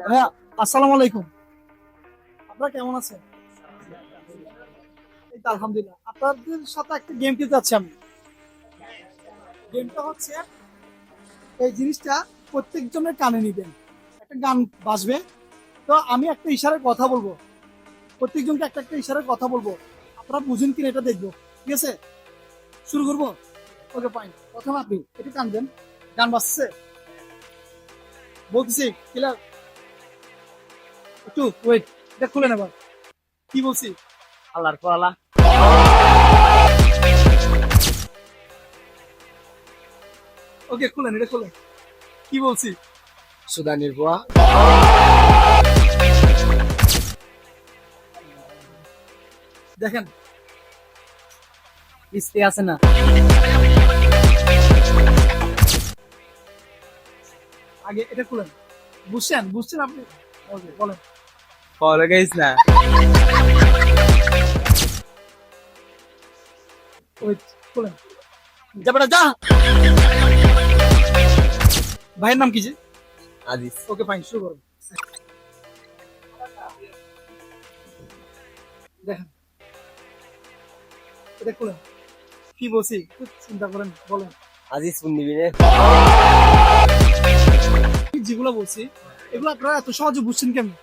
হ্যাঁ, আসসালামু আলাইকুম। আপনারা কেমন আছেন? এই তো আলহামদুলিল্লাহ। আপনাদের সাথে একটা গেম খেলতে যাচ্ছি আমি। গেমটা হচ্ছে এই জিনিসটা প্রত্যেকজনের কানে নিবেন। একটা গান বাজবে। তো আমি একটা ইশারায় কথা বলবো। প্রত্যেকজনকে একটা একটা ইশারায় কথা বলবো। আপনারা বুঝেন কিনা এটা দেখবো। ঠিক আছে? শুরু করবো? Okay fine. প্রথমে আপনি একটু কান দেন। গান বাজছে? বলতেছি ক্লিয়ার। একটু ওয়েট। এটা খুলে নেবার। কি বলছি? আল্লাহর পালা। ওকে খুলেন, এটা খুলেন। কি বলছি? সুদানির বুয়া। দেখেন, কিস্তি আছে না? আগে এটা খুলেন। বুঝছেন? বুঝছেন আপনি? ওকে বলেন। ফলো গাইস না। ওয়েট, খুলেন। যা বেটা যা। ভাইয়ের নাম কি যে? আজিজ। ওকে ফাইন, শুরু করুন। দেখেন, এটা খুলেন। কি বলছি? একটু চিন্তা করেন, বলেন। আজিজ ফোন দিবি রে। যেগুলো বলছি এগুলো আপনারা এত সহজে বুঝছেন কেমন?